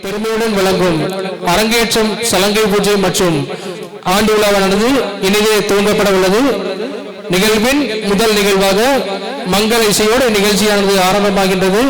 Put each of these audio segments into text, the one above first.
பெருமையுடன் விளங்கும் அரங்கேற்றம் சலங்கை பூஜை மற்றும் ஆண்டு விழாவானது இனிதே துவங்கப்பட உள்ளது. நிகழ்வின் முதல் நிகழ்வாக மங்கள இசையோடு நிகழ்ச்சியானது ஆரம்பமாகின்றது.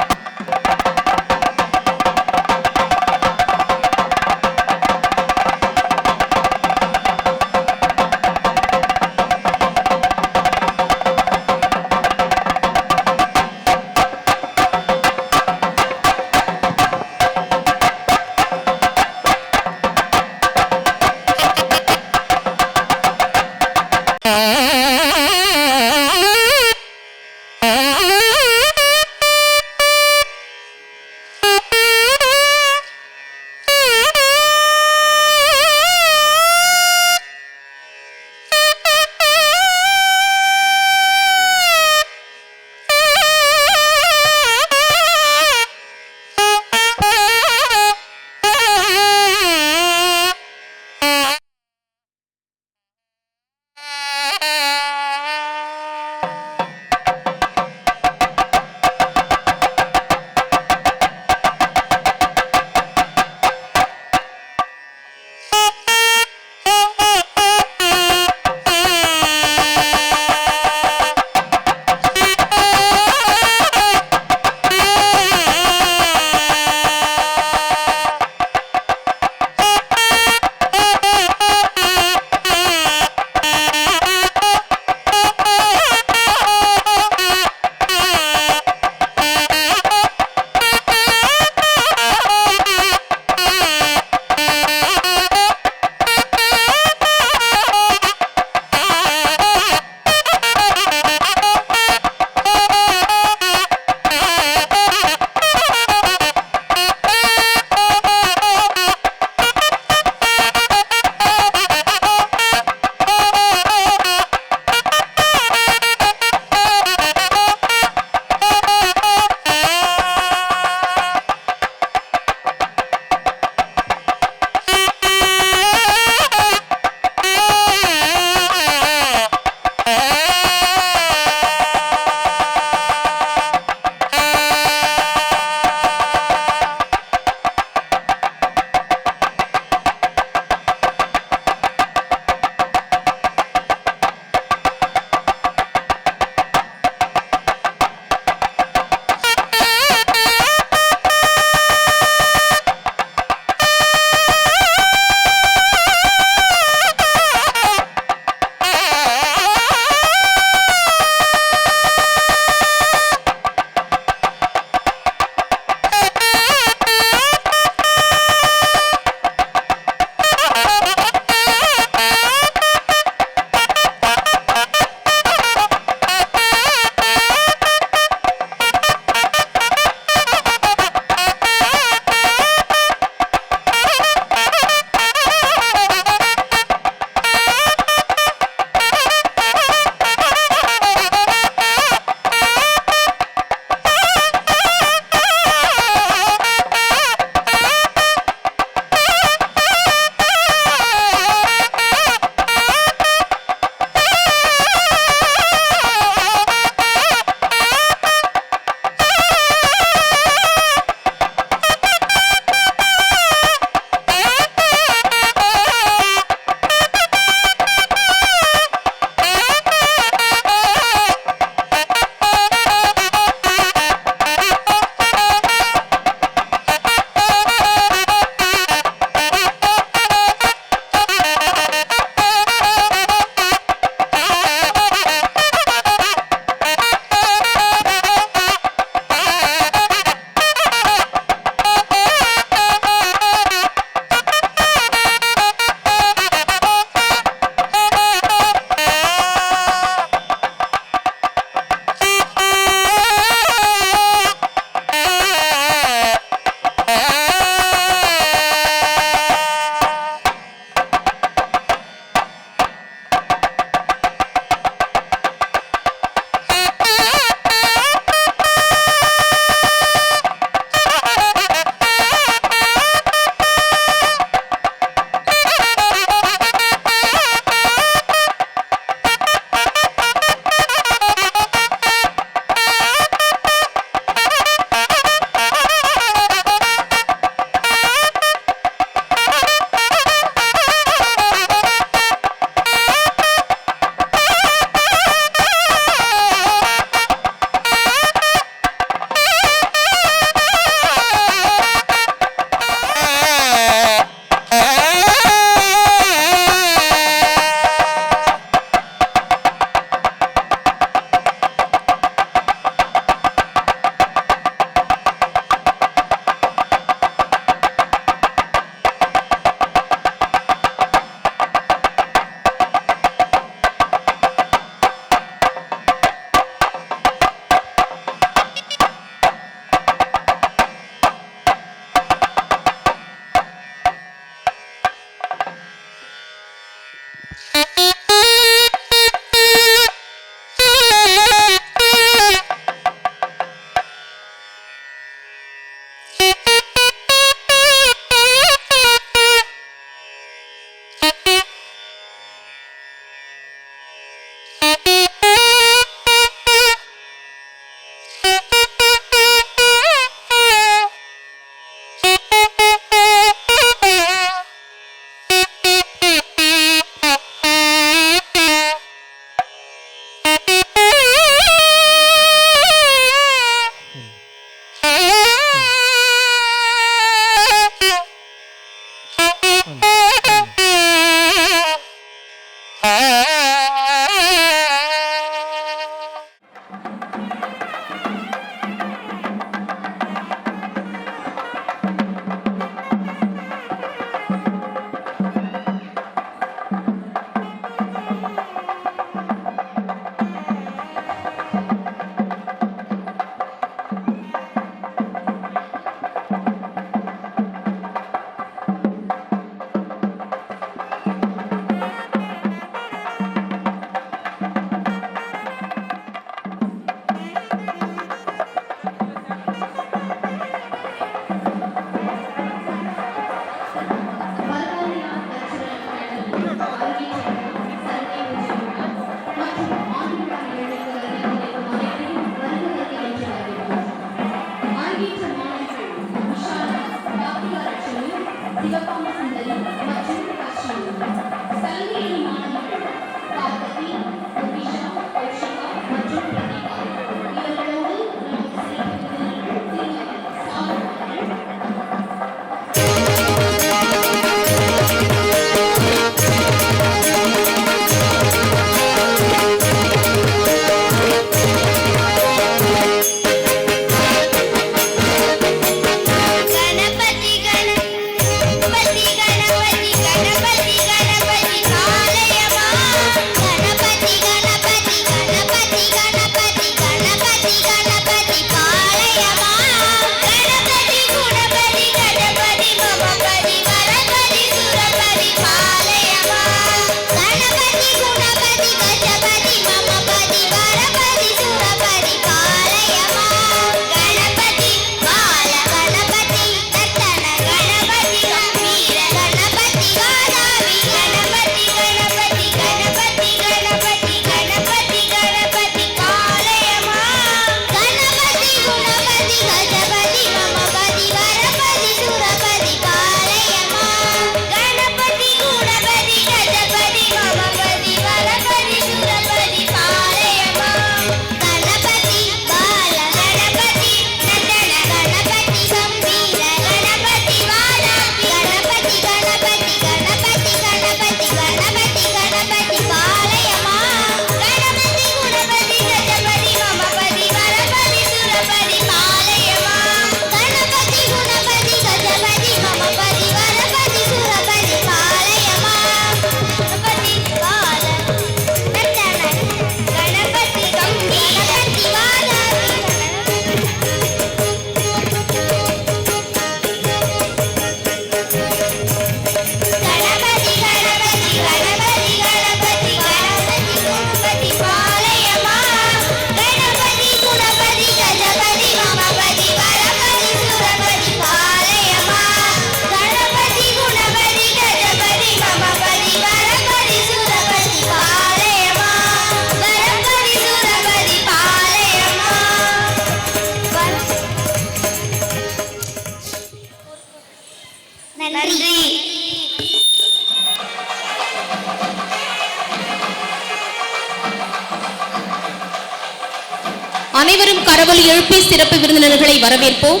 அனைவரும் கரவொலி எழுப்பி சிறப்பு விருந்தினர்களை வரவேற்போம்.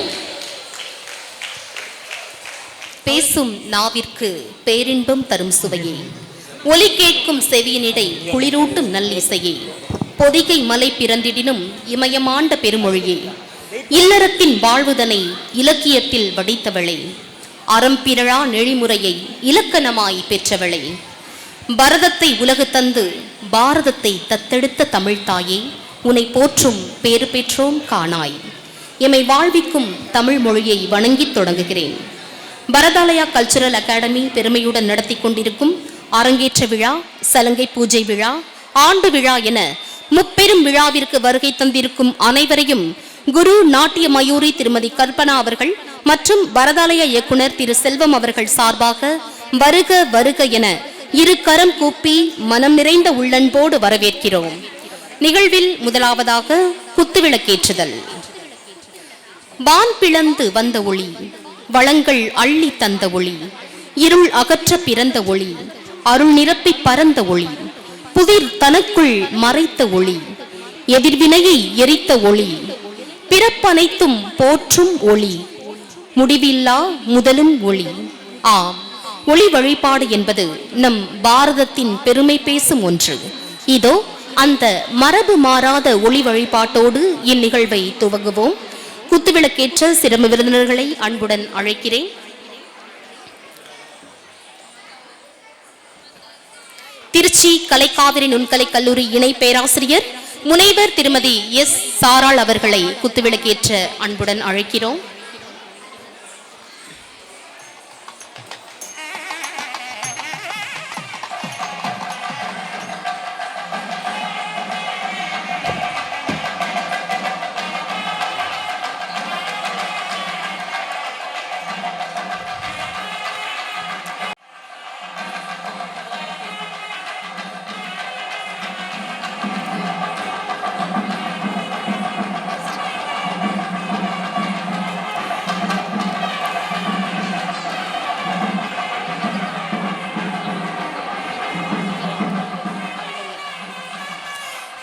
பேசும் நாவிற்கு பேரின்பம் தரும் சுவையே, ஒலி கேட்கும் செவியினிடை குளிரூட்டும் நல்லிசையே, பொதிகை மலை பிறந்திடினும் இமயமாண்ட பெருமொழியே, இல்லறத்தின் வாழ்வுதனை இலக்கியத்தில் வடித்தவளே, அறம்பிரழா நெறிமுறையை இலக்கணமாய் பெற்றவளே, பரதத்தை உலகு தந்து பாரதத்தை தத்தெடுத்த தமிழ்தாயே, உன்னை போற்றும் பேறு பெற்றோம் காணாய். எமை வாழ்விக்கும் தமிழ் மொழியை வணங்கி தொடங்குகிறேன். பரதாலயா கல்ச்சுரல் அகாடமி பெருமையுடன் நடத்தி கொண்டிருக்கும் அரங்கேற்ற விழா, சலங்கை பூஜை விழா, ஆண்டு விழா என முப்பெரும் விழாவிற்கு வருகை தந்திருக்கும் அனைவரையும் குரு நாட்டிய மயூரி திருமதி கல்பனா அவர்கள் மற்றும் பரதாலய இயக்குனர் திரு செல்வம் அவர்கள் சார்பாக வருக வருக என இரு கரம் கூப்பி மனம் நிறைந்த உள்ளன்போடு வரவேற்கிறோம். நிகழ்வில் முதலாவதாக குத்துவிளக்கேற்றுதல். வான் பிளந்து வந்த ஒளி, வளங்கள் அள்ளி தந்த ஒளி, இருள் அகற்ற பிறந்த ஒளி, அருள் நிரப்பி பரந்த ஒளி, புதிர் தனக்குள் மறைத்த ஒளி, எதிர்வினையை எரித்த ஒளி, பிறப்பனைத்தும் போற்றும் ஒளி, முடிவில்லா முதலும் ஒளி. ஆம், ஒளி வழிபாடு என்பது நம் பாரதத்தின் பெருமை பேசும் ஒன்று. இதோ அந்த மரபு மாறாத ஒளி வழிபாட்டோடு இந்நிகழ்வை துவங்குவோம். குத்துவிளக்கேற்ற சிறப்பு விருந்தினர்களை அன்புடன் அழைக்கிறேன். திருச்சி கலைக்காவிரி நுண்கலை கல்லூரி இணை பேராசிரியர் முனைவர் திருமதி எஸ் சாராள் அவர்களை குத்துவிளக்கேற்ற அன்புடன் அழைக்கிறோம்.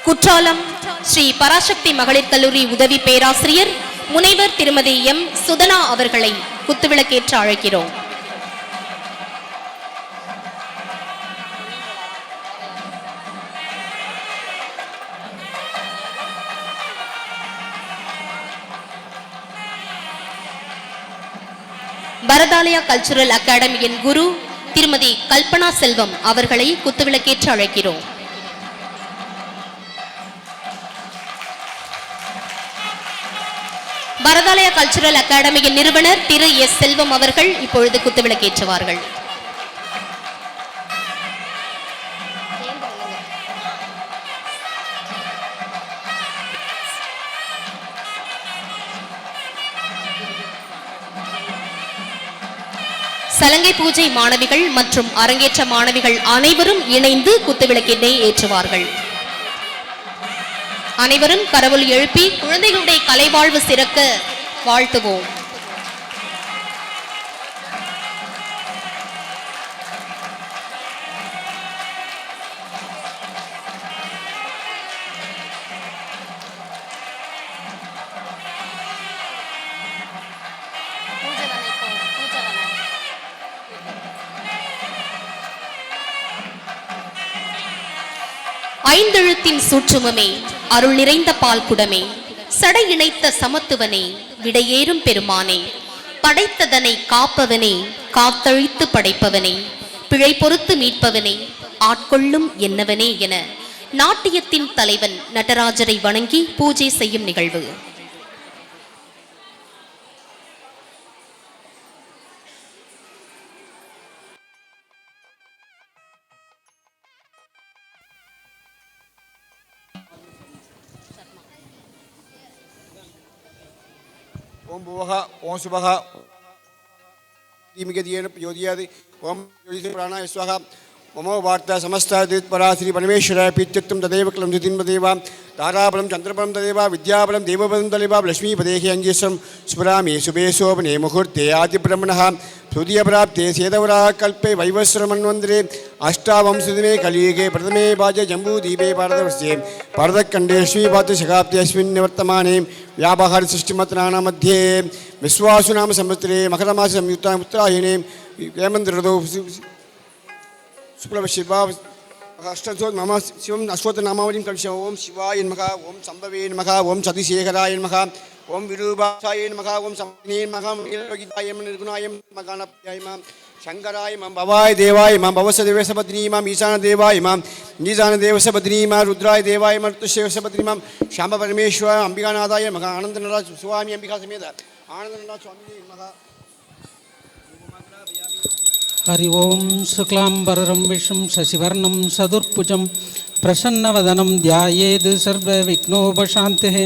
குற்றாலம் ஸ்ரீ பராசக்தி மகளிர் கல்லூரி உதவி பேராசிரியர் முனைவர் திருமதி எம் சுதனா அவர்களை குத்துவிளக்கேற்ற அழைக்கிறோம். பரதாலயா கல்ச்சுரல் அகாடமியின் குரு திருமதி கல்பனா செல்வம் அவர்களை குத்துவிளக்கேற்று அழைக்கிறோம். பரதாலயா கல்ச்சுரல் அகாடமியின் நிறுவனர் திரு எஸ் செல்வம் அவர்கள் இப்பொழுது குத்துவிளக்கேற்றுவார்கள். சலங்கை பூஜை மாணவிகள் மற்றும் அரங்கேற்ற மாணவிகள் அனைவரும் இணைந்து குத்துவிளக்கினை ஏற்றுவார்கள். அனைவரும் கரவொலி எழுப்பி குழந்தைகளுடைய கலைவாழ்வு சிறக்க வாழ்த்துவோம். ஐந்தெழுத்தின் சூற்றுமமே, அருள் நிறைந்த பால் குடமே, சடை இணைத்த சமத்துவனே, விடையேறும் பெருமானே, படைத்ததனை காப்பவனே, காத்தழித்து படைப்பவனே, பிழை பொறுத்து மீட்பவனே, ஆட்கொள்ளும் என்னவனே என நாட்டியத்தின் தலைவன் நடராஜரை வணங்கி பூஜை செய்யும் நிகழ்வு. ஓம் புவஹ ஓம் சுபஹ தீமிகதியேன பிரயோதியாது ஓம் யோதிஷ பிராணாய ஸ்வஹ மமோ வார்த்தா சமஸ்தாதித் பராசிரி பரமேஸ்வர பீத்தியத்துவம் ததேவ கிலம் ஜிதின்மதேவா தாராபலம் சந்திரபலம் ததேவா வித்யாபலம் தேவபலம் ததேவா லக்ஷ்மீபதேஹி அங்கீஸ்வரம் ஸ்மராமி சுபேசோபனே முகூர்த்தே ஆதிபிரம்மணः சுதியபிராப்தே சேதவராக கல்பே வைவஸ்வரமன்வந்திரே அஷ்டாவம்சதிமே கலியுगे प्रथमे भाजे जम्बूदीपे भारतवर्षे भारतखण्डेष्वीपात्र शकाब्देऽस्मिन् निवर्तमाने व्यापहार सृष्टिमत्राणां मध्ये विश्वासु नाम संवत्सरे मकरमासे संयुक्तां उत्तरायणे हेमन्त ऋतौ शुक्लपक्षे अष्टसो मम शिवम् अश्वत्थनामावलिं कविष्य ओम शिवाय नमः ओम शम्भवे नमः ओम सतीशेखराय नमः ओम विरूपाक्षाय नमः ओम संविने नमः निर्गुणाय निर्गुणाय मगानप्याय शंकराय मम भवाय देवाय मम भवसदेवसपत्नी मम ईशान देवाय मम ईशान देवसपत्नी मम रुद्राय देवाय मम ऋतुशेवसपत्नी मम श्याम परमेश्वर अंबिकानाथाय नमः आनंदनाथ स्वामी अंबिका समेत आनंदनाथ स्वामी नमः हरि ओम शुक्लांबरधरं विष्णुं शशिवर्णं सदुर्भुजं प्रसन्नवदनं ध्यायेत् सर्वविघ्नोपशान्तये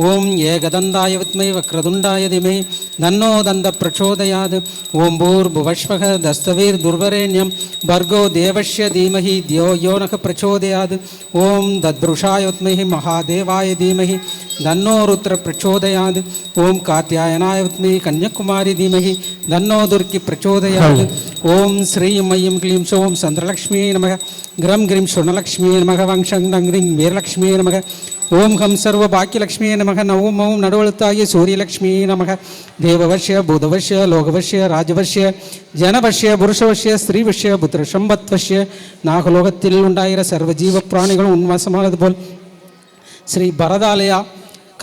ओम एकदन्ताय विद्महे वक्रतुण्डाय धीमहि तन्नो दन्तः प्रचोदयात् ओम भूर्भुवस्वः तत्सवितुर्वरेण्यं भर्गो देवस्य धीमहि धियो यो नः प्रचोदयात् ओम तद्पुरुषाय विद्महे महादेवाय धीमहि तन्नो रुद्रः प्रचोदयात् ओम कात्यायनाय विद्महे कन्याकुमारी धीमहि तन्नो दुर्गी प्रचोदयात् ओम श्रीं मयीं क्लीं सौं चन्द्रलक्ष्मी नमः ग्रं ग्रीं स्वर्णलक्ष्मी नमः वंशं नंग्रीं वीरलक्ष्मी नमः ओम हम सर्वभाग्यलक्ष्मी नमः नवम ओम नडवलुत्ताय सूर्यलक्ष्मी नमः देववश्य भूतवश्य लोकवश्य राजवश्य जनवश्य पुरुषवश्य स्त्रीवश्य पुत्रसம்பத்வश्ய நாகலோகத்தில் உண்டாயிர சர்வ ஜீவ பிராணிகளும் உன்வசமானது போல் ஸ்ரீ பரதாலயா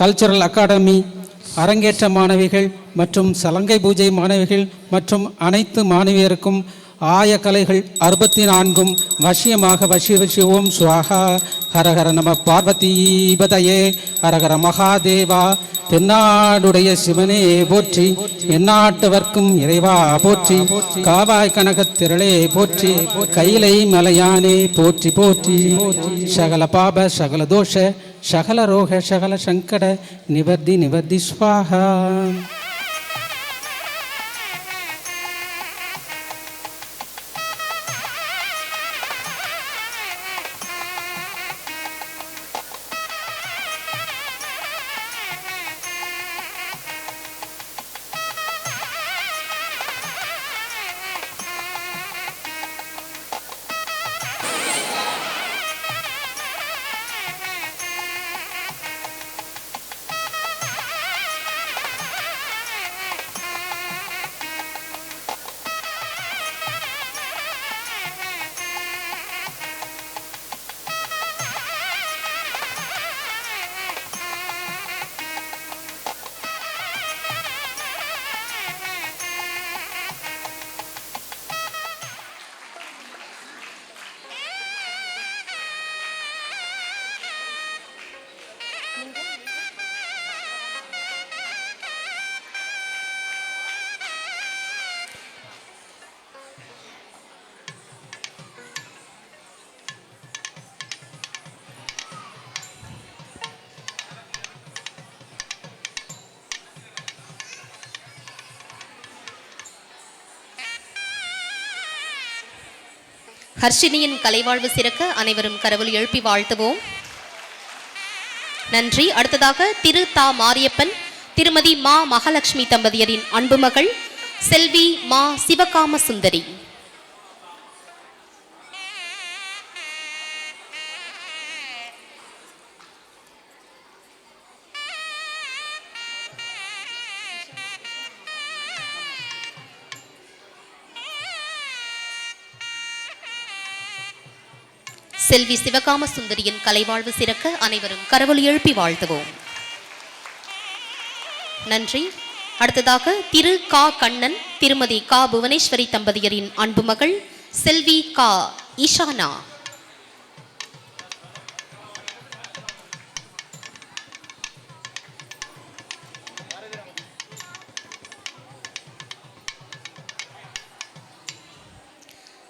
கல்ச்சுரல் அகாடமி அரங்கேற்ற மாணவிகள் மற்றும் சலங்கை பூஜை மாணவிகள் மற்றும் அனைத்து மாணவியருக்கும் ஆய கலைகள் 64 வசியமாக வசிய ஓம் சுவாகா ஹரஹர நம பார்வதீபதயே ஹரஹர மகாதேவா தென்னாடுடைய சிவனே போற்றி எந்நாட்டவர்க்கும் இறைவா போற்றி காவாய் கனகத் திரளே போற்றி கைலை மலையானே போற்றி போற்றி சகல பாப சகல தோஷ சகல ரோக சகல சங்கட நிவர்த்தி நிவர்த்தி ஸ்வாஹா. ஹர்ஷினியின் கலைவாழ்வு சிறக்க அனைவரும் கரவொலி எழுப்பி வாழ்த்துவோம். நன்றி. அடுத்ததாக திரு தா மாரியப்பன் திருமதி மா மகாலட்சுமி தம்பதியரின் அன்பு மகள் செல்வி மா சிவகாம சுந்தரி. செல்வி சிவகாம சுந்தரியின் கலைவாழ்வு சிறக்க அனைவரும் கரவொலி எழுப்பி வாழ்த்துவோம். நன்றி. அடுத்ததாக திரு கா கண்ணன் திருமதி கா புவனேஸ்வரி தம்பதியரின் அன்பு மகள் செல்வி கா ஈஷானா.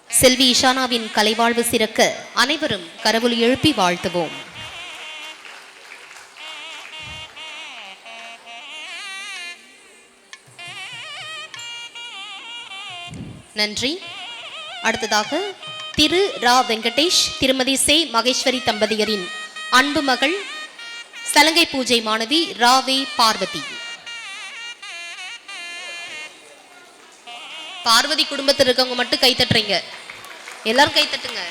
செல்வி ஈஷானாவின் கலைவாழ்வு சிறக்க அனைவரும் கரவொலி எழுப்பி வாழ்த்துவோம். நன்றி. அடுத்ததாக திரு ரா வெங்கடேஷ் திருமதி சே மகேஸ்வரி தம்பதியரின் அன்பு மகள் சலங்கை பூஜை மாணவி ராவே பார்வதி. பார்வதி குடும்பத்தில் இருக்கவங்க மட்டும் கை தட்டுறீங்க, எல்லாரும் கை தட்டுங்க.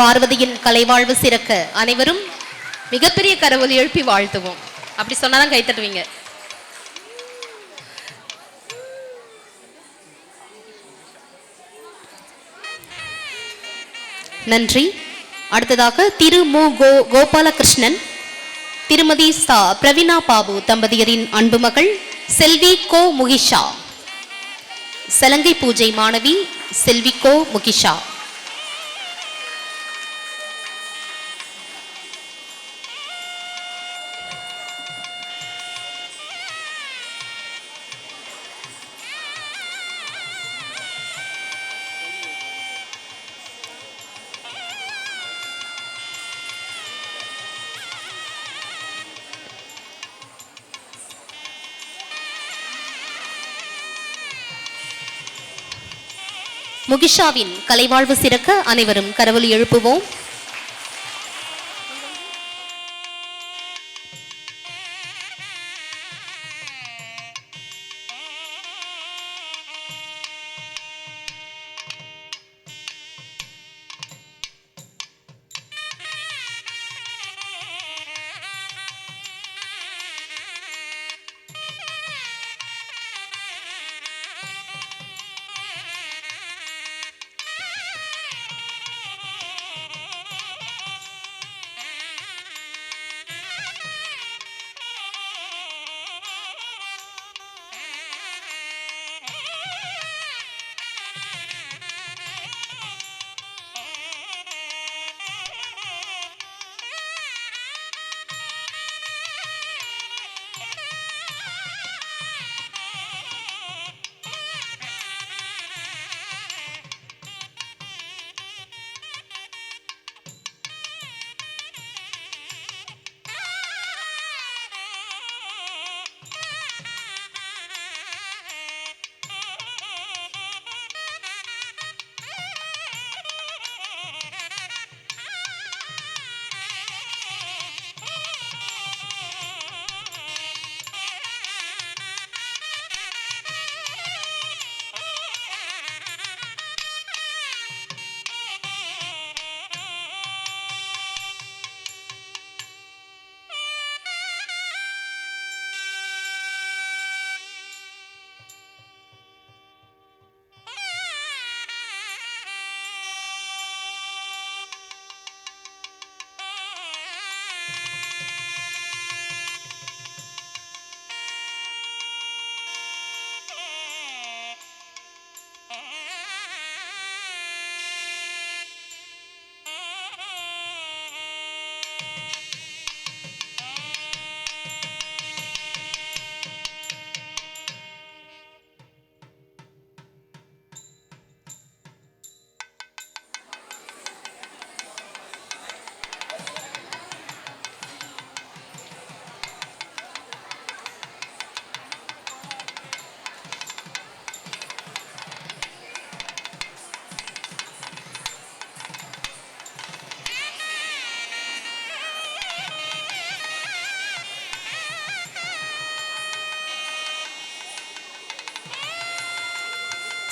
பார்வதியின் கலைவாழ்வு சிறக்க அனைவரும் மிகப்பெரிய கரவொலி எழுப்பி வாழ்த்துவோம். அப்படி சொன்னாதான் கை தட்டுவீங்க. நன்றி. அடுத்ததாக திரு மு கோபாலகிருஷ்ணன் திருமதி சா பிரவீனா பாபு தம்பதியரின் அன்பு மகள் செல்வி கோ முகிஷா. சலங்கை பூஜை மாணவி செல்வி கோ முகிஷா. முகிஷாவின் கலைவாழ்வு சிறக்க அனைவரும் கரவொலி எழுப்புவோம்.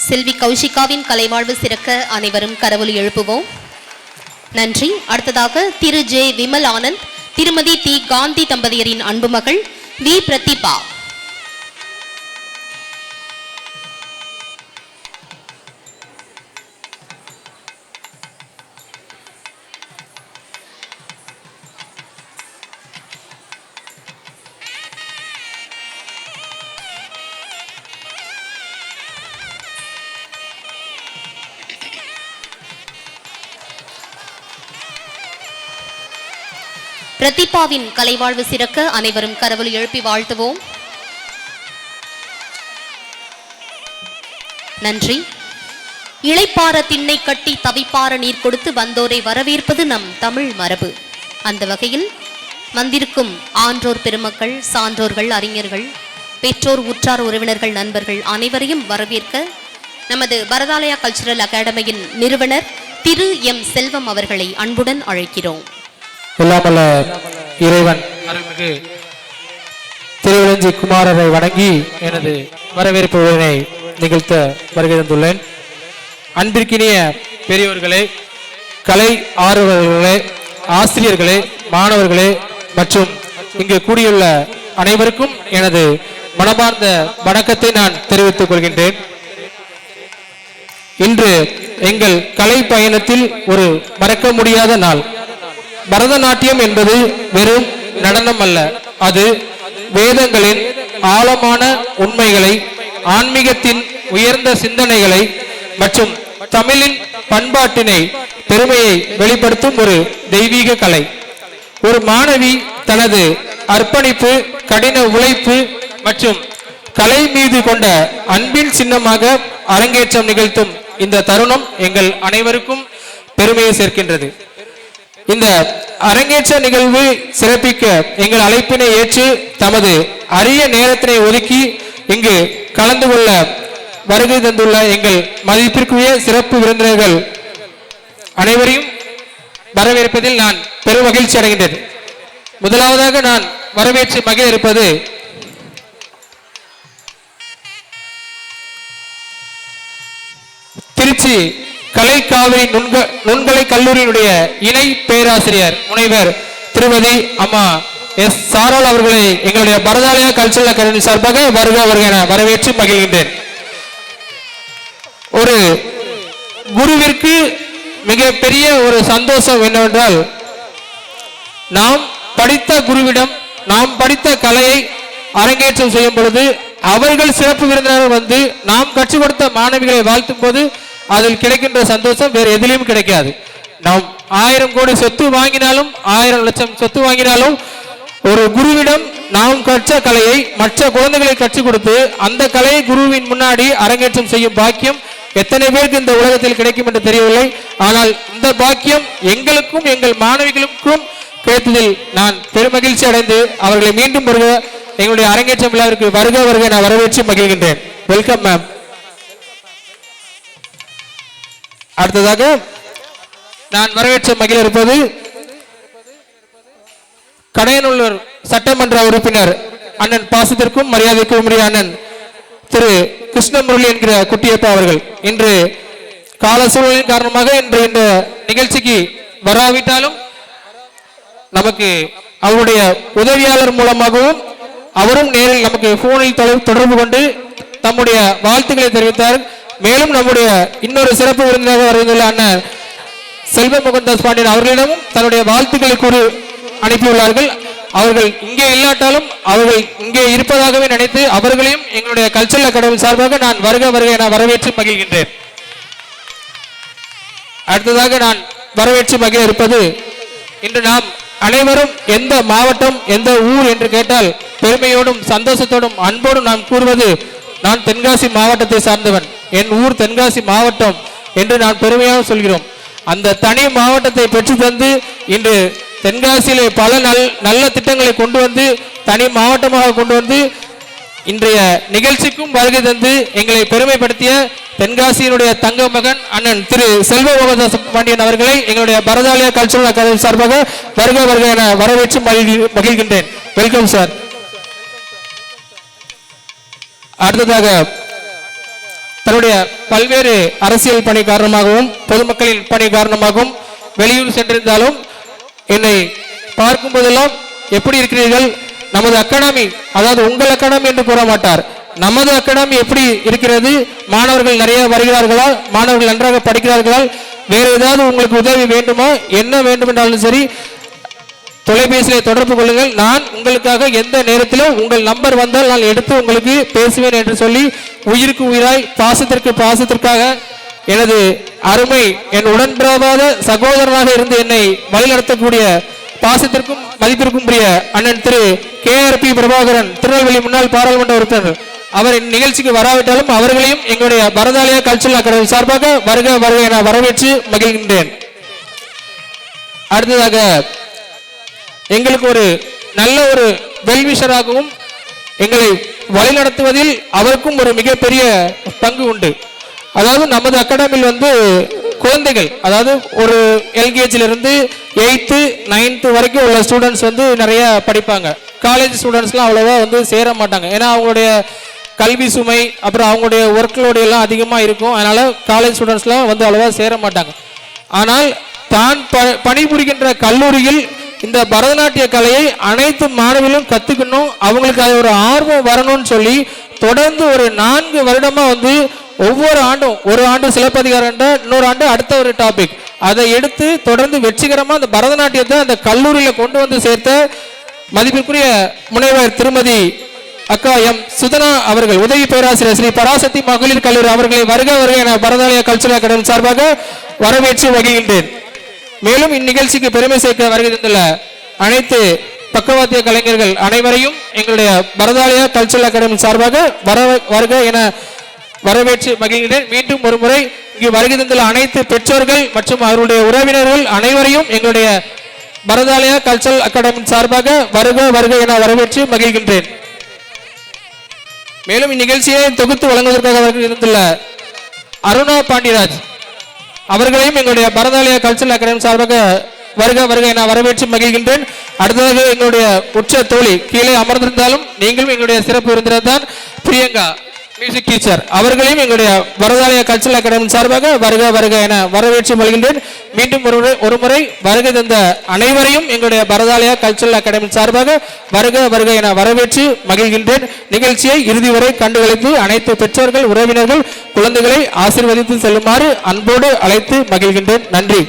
செல்வி கௌஷிகாவின் கலைவாழ்வு சிறக்க அனைவரும் கரவொலி எழுப்புவோம். நன்றி. அடுத்ததாக திரு ஜே விமல் ஆனந்த், திருமதி தி காந்தி தம்பதியரின் அன்பு மகள் வி பிரதிபா. பிரதிபாவின் கலைவாழ்வு சிறக்க அனைவரும் கரவொலி எழுப்பி வாழ்த்துவோம். நன்றி. இளைப்பாற திண்ணை கட்டி தவிப்பார நீர் கொடுத்து வந்தோரை வரவேற்பது நம் தமிழ் மரபு. அந்த வகையில் வந்திருக்கும் ஆன்றோர் பெருமக்கள், சான்றோர்கள், அறிஞர்கள், பெற்றோர், உற்றார் உறவினர்கள், நண்பர்கள் அனைவரையும் வரவேற்க நமது பரதாலயா கல்ச்சுரல் அகாடமியின் நிறுவனர் திரு எம் செல்வம் அவர்களை அன்புடன் அழைக்கிறோம். எல்லாமல்ல இறைவன் அருள்மிகு திருவிழஞ்சி குமாரரை வணங்கி எனது வரவேற்பு உரையினை நிகழ்த்த வருகை தந்துள்ளேன். அன்பிற்கினிய பெரியோர்களே, கலை ஆர்வலர்களே, ஆசிரியர்களே, மாணவர்களே மற்றும் இங்கு கூடியுள்ள அனைவருக்கும் எனது மனமார்ந்த வணக்கத்தை நான் தெரிவித்துக் கொள்கின்றேன். இன்று எங்கள் கலை பயணத்தில் ஒரு மறக்க முடியாத நாள். பரதநாட்டியம் என்பது வெறும் நடனம் அல்ல, அது வேதங்களின் ஆழமான உண்மைகளை, ஆன்மீகத்தின் உயர்ந்த சிந்தனைகளை மற்றும் தமிழின் பண்பாட்டினை பெருமையை வெளிப்படுத்தும் ஒரு தெய்வீக கலை. ஒரு மாணவி தனது அர்ப்பணிப்பு, கடின உழைப்பு மற்றும் கலை மீது கொண்ட அன்பின் சின்னமாக அரங்கேற்றம் நிகழ்த்தும் இந்த தருணம் எங்கள் அனைவருக்கும் பெருமையை சேர்க்கின்றது. இந்த அரங்கேற்ற நிகழ்வு சிறப்பிக்க எங்கள் அழைப்பினை ஏற்று தமது அரிய நேரத்தினை ஒதுக்கி இங்கு கலந்து கொள்ள வருகை தந்துள்ள எங்கள் மதிப்பிற்குரிய சிறப்பு விருந்தினர்கள் அனைவரையும் வரவேற்பதில் நான் பெரும் மகிழ்ச்சி அடைகின்றேன். முதலாவதாக நான் வரவேற்று மகிழ இருப்பது திருச்சி கலை காவிரி நுண்கலை கல்லூரியினுடைய இணை பேராசிரியர் முனைவர் திருமதி அம்மா எஸ் சாரால் அவர்களை எங்களுடைய பரதாலயா கல்ச்சுரல் அகாடமி சார்பாக வருக என வரவேற்று மகிழ்கின்றேன். ஒரு குருவிற்கு மிக பெரிய ஒரு சந்தோஷம் என்னவென்றால், நாம் படித்த குருவிடம் நாம் படித்த கலையை அரங்கேற்றம் செய்யும் பொழுது அவர்கள் சிறப்பு விருந்தினர் வந்து நாம் கற்றுக் கொடுத்த மாணவிகளை வாழ்த்தும் போது அதில் கிடைக்கின்ற சந்தோஷம் வேறு எதிலும் கிடைக்காது. நாம் 1000 கோடி சொத்து வாங்கினாலும் 1000 லட்சம் சொத்து வாங்கினாலும் ஒரு குருவிடம் நாம் கற்ற கலையை மற்ற குழந்தைகளை கற்றுக் கொடுத்து அந்த கலையை குருவின் முன்னாடி அரங்கேற்றம் செய்யும் பாக்கியம் எத்தனை பேருக்கு இந்த உலகத்தில் கிடைக்கும் என்று தெரியவில்லை. ஆனால் இந்த பாக்கியம் எங்களுக்கும் எங்கள் மாணவிகளுக்கும் கிடைத்ததில் நான் பெருமகிழ்ச்சி அடைந்து அவர்களை மீண்டும் வருக எங்களுடைய அரங்கேற்றம் விழாவிற்கு வருக நான் வரவேற்று மகிழ்கின்றேன். Welcome ma'am. அடுத்ததாக நான் வரவேற்ற மகிழ இருப்பது கடையநல்லூர் சட்டமன்ற உறுப்பினர் அண்ணன் பாசத்திற்கும் மரியாதைக்கும் உரிய அண்ணன் திரு கிருஷ்ணமுரளி என்கிற குட்டியப்பா அவர்கள் இன்று கால சூழலின் காரணமாக இன்று இந்த நிகழ்ச்சிக்கு வராவிட்டாலும் நமக்கு அவருடைய உதவியாளர் மூலமாகவும் அவரும் நேரில் நமக்கு போனில் தொடர்பு கொண்டு தம்முடைய வாழ்த்துக்களை தெரிவித்தார். மேலும் நம்முடைய இன்னொரு சிறப்பு விருந்தினராக வருகின்ற அண்ணன் செல்வ முகந்தாஸ் பாண்டியன் அவர்களிடமும் தன்னுடைய வாழ்த்துக்களை கூறி அனுப்பியுள்ளார்கள். அவர்கள் இங்கே இல்லாட்டாலும் அவர்கள் இங்கே இருப்பதாகவே நினைத்து அவர்களையும் எங்களுடைய கல்ச்சுரல் அகாடமி சார்பாக நான் வருக என வரவேற்று மகிழ்கின்றேன். அடுத்ததாக நான் வரவேற்று மகிழ இருப்பது, இன்று நாம் அனைவரும் எந்த மாவட்டம் எந்த ஊர் என்று கேட்டால் பெருமையோடும் சந்தோஷத்தோடும் அன்போடும் நாம் கூறுவது, நான் தென்காசி மாவட்டத்தை சார்ந்தவன், என் ஊர் தென்காசி மாவட்டம் என்று நான் பெருமையாக சொல்கிறோம். அந்த தனி மாவட்டத்தை பெற்று தந்து இன்று தென்காசியிலே பல நல்ல திட்டங்களை கொண்டு வந்து தனி மாவட்டமாக கொண்டு வந்து இன்றைய நிகழ்ச்சிக்கும் வருகை தந்து எங்களை பெருமைப்படுத்திய தென்காசியினுடைய தங்க மகன் அண்ணன் திரு செல்வ முகந்தாஸ் பாண்டியன் அவர்களை எங்களுடைய பரதாலயா கல்ச்சுரல் அகாடமி சார்பாக வருக என வரவேற்று மகிழ்கின்றேன். Welcome sir. அடுத்ததாக தன்னுடைய பல்வேறு அரசியல் பணி காரணமாகவும் பொதுமக்களின் பணி காரணமாகவும் வெளியூர் சென்றிருந்தாலும் என்னை பார்க்கும் போதெல்லாம் எப்படி இருக்கிறீர்கள், நமது அகாடமி, அதாவது உங்கள் அகாடமி என்று கூற மாட்டார், நமது அகாடமி எப்படி இருக்கிறது, மாணவர்கள் நிறைய வருகிறார்களா, மாணவர்கள் நன்றாக படிக்கிறார்களா, வேறு ஏதாவது உங்களுக்கு உதவி வேண்டுமா, என்ன வேண்டும் என்றாலும் சரி தொலைபேசியிலே தொடர்பு கொள்ளுங்கள், நான் உங்களுக்காக எந்த நேரத்திலும் உங்கள் நம்பர் வந்தால் நான் எடுத்து உங்களுக்கு பேசுவேன் என்று சொல்லி உயிருக்கு உயிராய் பாசத்திற்கு பாசத்திற்காக எனது அருமை என் உடன்பிறவாத சகோதரனாக இருந்து என்னை வழிநடத்தக்கூடிய பாசத்திற்கும் மதிப்பிற்கும் உரிய அண்ணன் திரு KRP பிரபாகரன், திருநெல்வேலி முன்னாள் பாராளுமன்ற உறுப்பினர், அவர் நிகழ்ச்சிக்கு வராவிட்டாலும் அவர்களையும் எங்களுடைய பரதாலயா கல்ச்சுரல் அகாடமி சார்பாக வருக வருக என வரவேற்று மகிழ்கின்றேன். அடுத்ததாக எங்களுக்கு ஒரு நல்ல ஒரு வெல்விஷராகவும் எங்களை வழிநடத்துவதில் அவருக்கும் ஒரு மிகப்பெரிய பங்கு உண்டு. அதாவது நமது அகாடமியில் குழந்தைகள், அதாவது ஒரு LKG-லிருந்து 8th 9th வரைக்கும் உள்ள ஸ்டூடெண்ட்ஸ் நிறைய படிப்பாங்க. காலேஜ் ஸ்டூடெண்ட்ஸ்லாம் அவ்வளோவா சேர மாட்டாங்க. ஏன்னா அவங்களுடைய கல்வி சுமை அப்புறம் அவங்களுடைய ஒர்க்லோடு எல்லாம் அதிகமாக இருக்கும். அதனால காலேஜ் ஸ்டூடெண்ட்ஸ்லாம் அவ்வளோவா சேர மாட்டாங்க. ஆனால் தான் பணிபுரிகின்ற கல்லூரியில் இந்த பரதநாட்டிய கலையை அனைத்து மாணவர்களும் கற்றுக்கணும், அவங்களுக்கு அது ஒரு ஆர்வம் வரணும்னு சொல்லி தொடர்ந்து ஒரு 4 வருடமாக ஒவ்வொரு ஆண்டும், ஒரு ஆண்டு சிலப்பதிகாரம், இன்னொரு ஆண்டு அடுத்த ஒரு டாபிக், அதை எடுத்து தொடர்ந்து வெற்றிகரமாக அந்த பரதநாட்டியத்தை அந்த கல்லூரியில் கொண்டு சேர்த்த மதிப்பிற்குரிய முனைவர் திருமதி அக்கா M. சுதனா அவர்கள், உதவி பேராசிரியர் ஸ்ரீ பராசக்தி மகளிர் கல்லூரி அவர்களை வருக வருக என பரதாலயா கல்ச்சுரல் அகாடமி சார்பாக வரவேற்று வருகின்றேன். மேலும் இந்நிகழ்ச்சிக்கு பெருமை சேர்க்க வருகை தந்துள்ள அனைத்து பக்கவாத்திய கலைஞர்கள் அனைவரையும் எங்களுடைய பரதாலயா கல்ச்சுரல் அகாடமி சார்பாக வருக என வரவேற்று மகிழ்கிறேன். மீண்டும் ஒரு முறை இங்கு வருகை தந்துள்ள அனைத்து பெற்றோர்கள் மற்றும் அவருடைய உறவினர்கள் அனைவரையும் எங்களுடைய பரதாலயா கல்ச்சுரல் அகாடமி சார்பாக வருக வருக என வரவேற்று மகிழ்கின்றேன். மேலும் இந்நிகழ்ச்சியை தொகுத்து வழங்குவதற்காக வருகை தந்துள்ள அருணா பாண்டியராஜ் அவர்களையும் எங்களுடைய பரதாலயா கல்ச்சுரல் அகாடமி சார்பாக வருக வருக என வரவேற்று மகிழ்கின்றேன். அடுத்ததாக எங்களுடைய உச்ச தோழி, கீழே அமர்ந்திருந்தாலும் நீங்களும் எங்களுடைய சிறப்பு விருந்தினர் தான், பிரியங்கா மியூசிக் டீச்சர், அவர்களையும் எங்களுடைய பரதாலயா கல்ச்சுரல் அகாடமி சார்பாக வருக வருக என வரவேற்று மகிழ்கின்றேன். மீண்டும் ஒரு முறை வருகை தந்த அனைவரையும் எங்களுடைய பரதாலயா கல்ச்சுரல் அகாடமி சார்பாக வருக வருக என வரவேற்று மகிழ்கின்றேன். நிகழ்ச்சியை இறுதி வரை கண்டுகளித்து அனைத்து பெற்றோர்கள், உறவினர்கள், குழந்தைகளை ஆசீர்வதித்து செல்லுமாறு அன்போடு அழைத்து மகிழ்கின்றேன். நன்றி.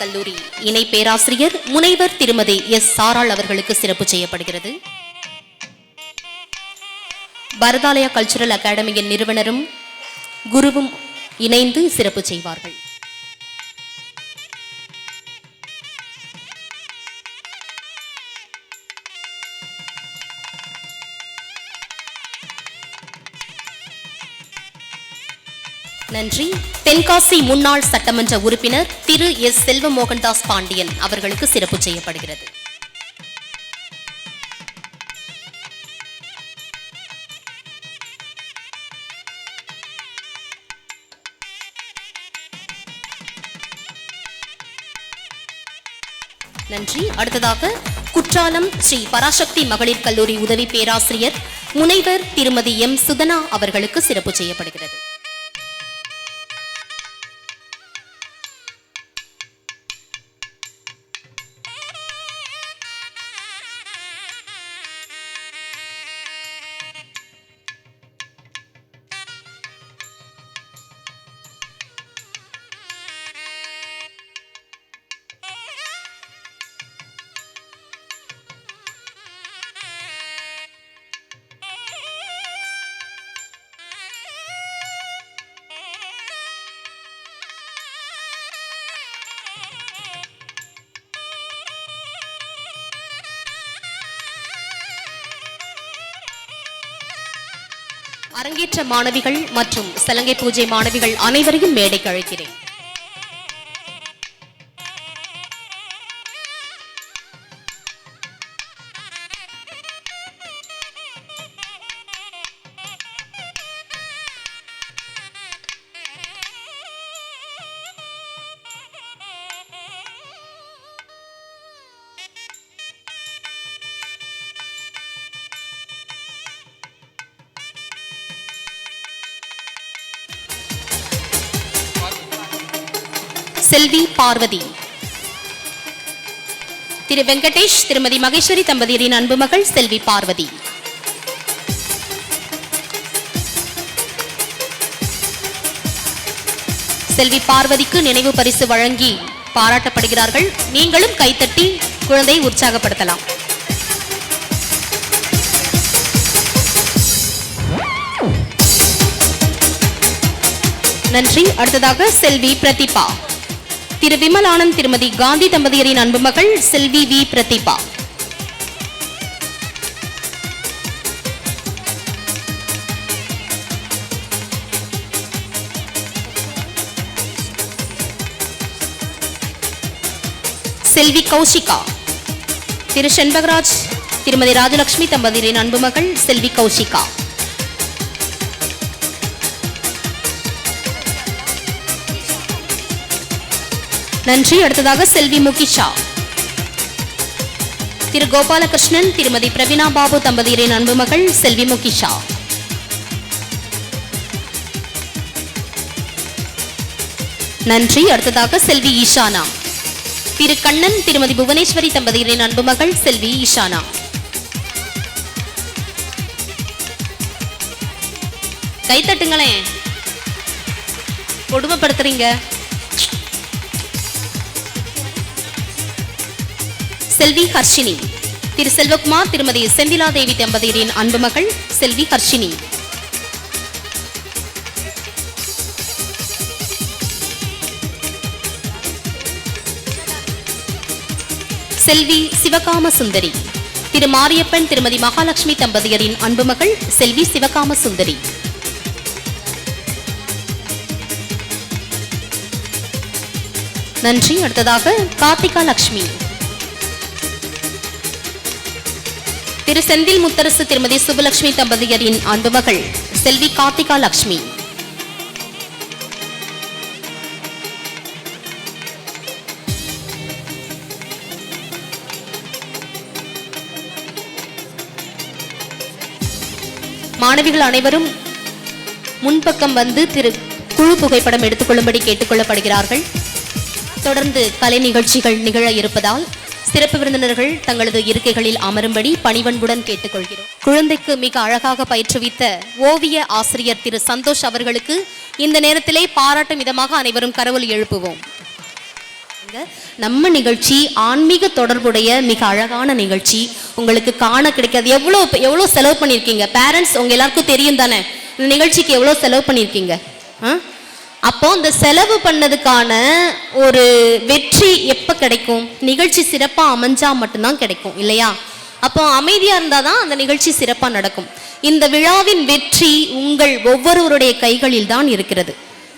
கல்லூரி இணை பேராசிரியர் முனைவர் திருமதி S. சாராள் அவர்களுக்கு சிறப்பு செய்யப்படுகிறது. பரதாலயா கல்ச்சுரல் அகாடமியின் நிறுவனரும் குருவும் இணைந்து சிறப்பு செய்வார்கள். நன்றி. தென்காசி முன்னாள் சட்டமன்ற உறுப்பினர் திரு S. செல்வமோகன்தாஸ் பாண்டியன் அவர்களுக்கு சிறப்பு செய்யப்படுகிறது. நன்றி. அடுத்ததாக குற்றாலம் ஸ்ரீ பராசக்தி மகளிர் கல்லூரி உதவி பேராசிரியர் முனைவர் திருமதி M. சுதனா அவர்களுக்கு சிறப்பு செய்யப்படுகிறது. அரங்கேற்ற மாணவிகள் மற்றும் சலங்கை பூஜை மாணவிகள் அனைவரையும் மேடைக்கு அழைக்கிறேன். செல்வி பார்வதி. திரு வெங்கடேஷ் திருமதி மகேஸ்வரி தம்பதியரின் அன்பு மகள் செல்வி பார்வதி. செல்வி பார்வதிக்கு நினைவு பரிசு வழங்கி பாராட்டப்படுகிறார்கள். நீங்களும் கைத்தட்டி குழந்தையை உற்சாகப்படுத்தலாம். நன்றி. அடுத்ததாக செல்வி பிரதிபா. திரு விமல் ஆனந்த் திருமதி காந்தி தம்பதியரின் அன்பு மகள் செல்வி வி பிரதிபா. செல்வி கௌஷிகா. திரு செண்பகராஜ் திருமதி ராஜலட்சுமி தம்பதியரின் அன்பு மகள் செல்வி கௌஷிகா. நன்றி. அடுத்ததாக செல்வி முகிஷா. திரு கோபாலகிருஷ்ணன் திருமதி பிரவீனா பாபு தம்பதியரின் அன்பு மகள் செல்வி முகிஷா. நன்றி. அடுத்ததாக செல்வி ஈஷானா. திரு கண்ணன் திருமதி புவனேஸ்வரி தம்பதியரின் அன்பு மகள் செல்வி ஈஷானா. கைத்தட்டுங்களேன், கொடுமைப்படுத்துறீங்க. செல்வி ஹர்ஷினி. திரு செல்வகுமார் திருமதி செந்திலா தேவி தம்பதியரின் அன்பு மகள் செல்வி ஹர்ஷினி. செல்வி சிவகாம சுந்தரி. திரு மாரியப்பன் திருமதி மகாலட்சுமி தம்பதியரின் அன்பு மகள் செல்வி சிவகாம சுந்தரி. நன்றி. அடுத்ததாக கார்த்திகா லட்சுமி. திரு செந்தில் முத்தரசு திருமதி சுபலட்சுமி தம்பதியரின் அன்பு மகள் செல்வி கார்த்திகா லட்சுமி. மாணவிகள் அனைவரும் முன்பக்கம் வந்து திரு குழு புகைப்படம் எடுத்துக்கொள்ளும்படி கேட்டுக்கொள்ளப்படுகிறார்கள். தொடர்ந்து கலை நிகழ்ச்சிகள் நிகழ இருப்பதால் சிறப்பு விருந்தினர்கள் தங்களது இருக்கைகளில் அமரும்படி பணிவன்புடன் கேட்டுக்கொள்கிறோம். குழந்தைக்கு மிக அழகாக பயிற்றுவித்த ஓவிய ஆசிரியர் திரு சந்தோஷ் அவர்களுக்கு இந்த நேரத்திலே பாராட்டும் விதமாக அனைவரும் கரவொலி எழுப்புவோம். நம்ம நிகழ்ச்சி ஆன்மீக தொடர்புடைய மிக அழகான நிகழ்ச்சி. உங்களுக்கு காண கிடைக்காது. எவ்வளோ செலவு பண்ணியிருக்கீங்க பேரண்ட்ஸ், உங்க எல்லாருக்கும் தெரியும் தானே இந்த நிகழ்ச்சிக்கு எவ்வளோ செலவு பண்ணியிருக்கீங்க. அப்போ இந்த செலவு பண்ணதுக்கான ஒரு வெற்றி எப்போ கிடைக்கும்? நிகழ்ச்சி சிறப்பாக அமைஞ்சா மட்டும்தான் கிடைக்கும் இல்லையா? அப்போ அமைதியாக இருந்தால் தான் அந்த நிகழ்ச்சி சிறப்பாக நடக்கும். இந்த விழாவின் வெற்றி உங்கள் ஒவ்வொருவருடைய கைகளில் தான் இருக்கிறது.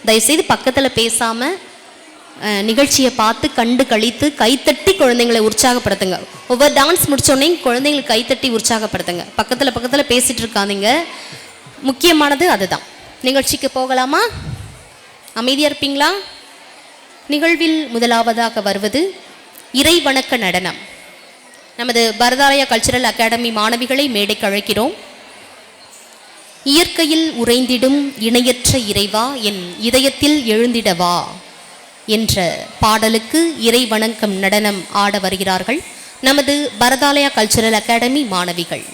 தயவுசெய்து பக்கத்தில் பேசாமல் நிகழ்ச்சியை பார்த்து கண்டு கழித்து கைத்தட்டி குழந்தைங்களை உற்சாகப்படுத்துங்க. ஒவ்வொரு டான்ஸ் முடிச்சோடனே குழந்தைங்களுக்கு கைத்தட்டி உற்சாகப்படுத்துங்க. பக்கத்தில் பேசிட்டு இருக்காதீங்க. முக்கியமானது அதுதான். நிகழ்ச்சிக்கு போகலாமா? அமைதியாக இருப்பீங்களா? நிகழ்வில் முதலாவதாக வருவது இறை வணக்க நடனம். நமது பரதாலயா கல்ச்சுரல் அகாடமி மாணவிகளை மேடைக்கு அழைக்கிறோம். இயற்கையில் உறைந்திடும் இணையற்ற இறைவா என் இதயத்தில் எழுந்திடவா என்ற பாடலுக்கு இறை வணக்கம் நடனம் ஆட வருகிறார்கள் நமது பரதாலயா கல்ச்சுரல் அகாடமி மாணவிகள்.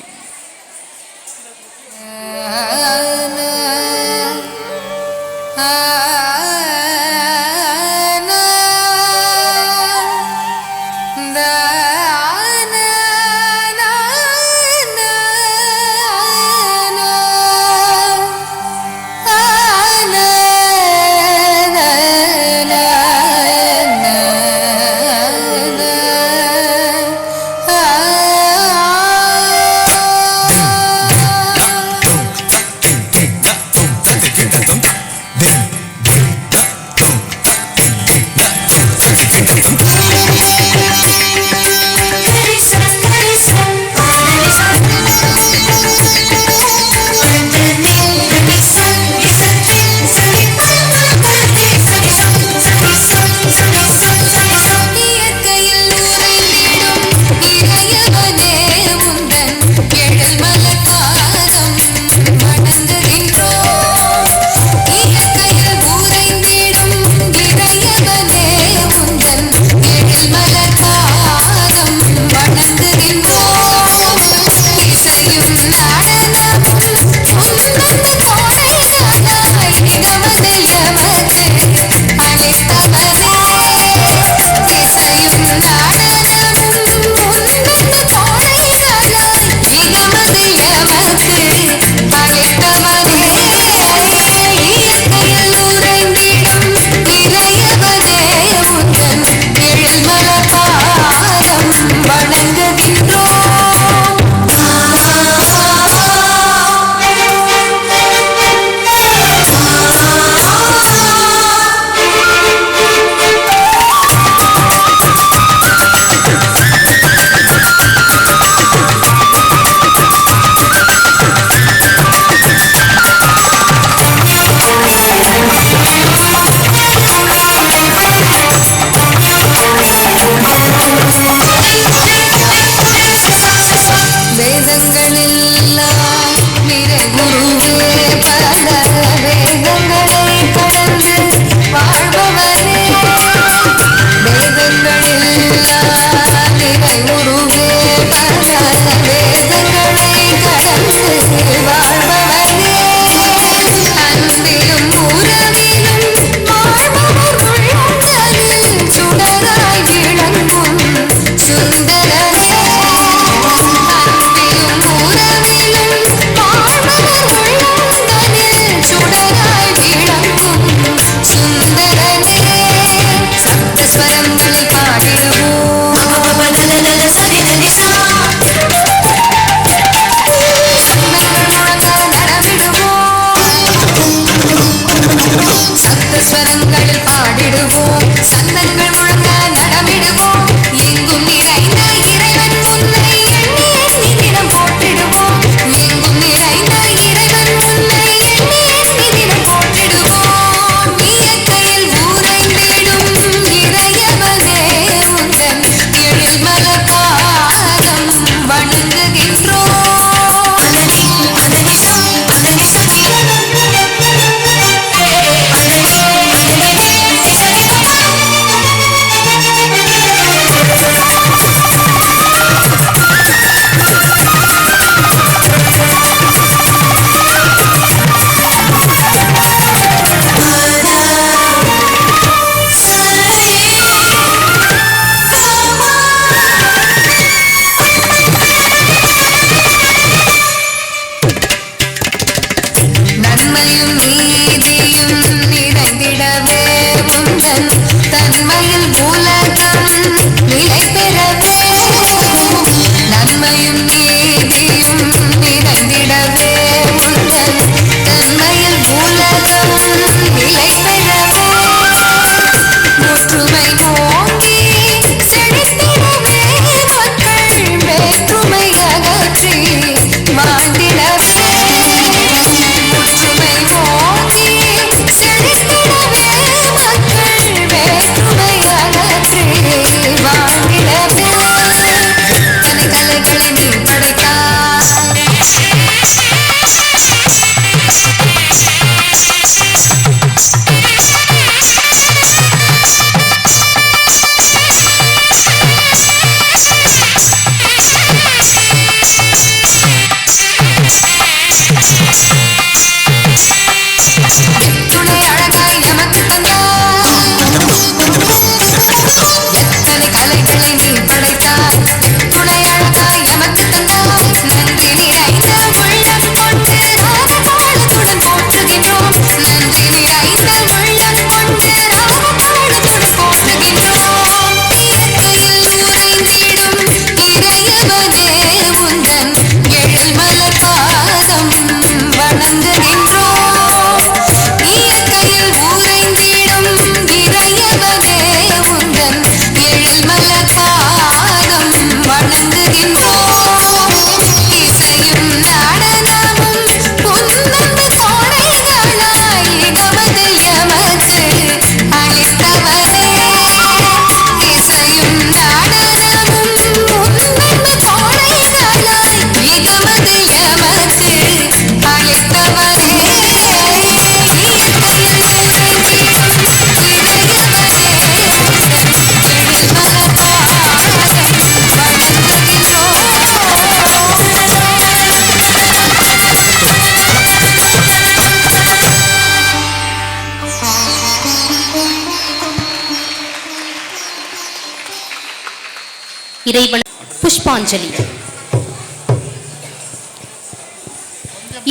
இறைவன் புஷ்பாஞ்சலி.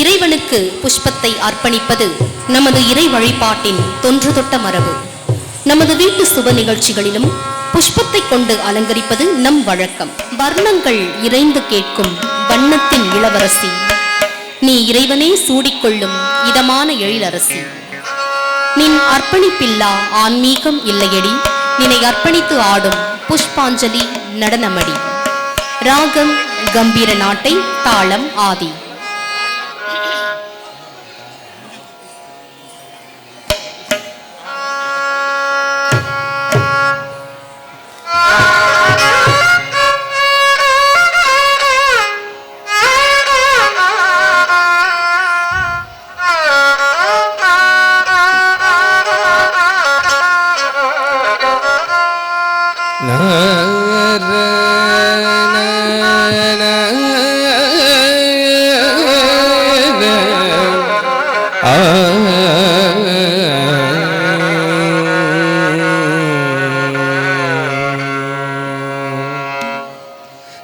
இறைவனுக்கு புஷ்பத்தை அர்ப்பணிப்பது நமது இறை வழிபாட்டின் தொன்று தொட்ட மரபு. நமது வீட்டு சுப நிகழ்ச்சிகளிலும் புஷ்பத்தை கொண்டு அலங்கரிப்பது நம் வழக்கம். வர்ணங்கள் இறைந்து கேட்கும் வண்ணத்தின் இளவரசி, நீ இறைவனே சூடிக்கொள்ளும் இதமான எழிலரசி. நின் அர்ப்பணிப்பில்லா ஆன்மீகம் இல்லையடி, நினை அர்ப்பணித்து ஆடும் புஷ்பாஞ்சலி நடனமடி. ராகம் கம்பீர நாட்டை, தாளம் ஆதி.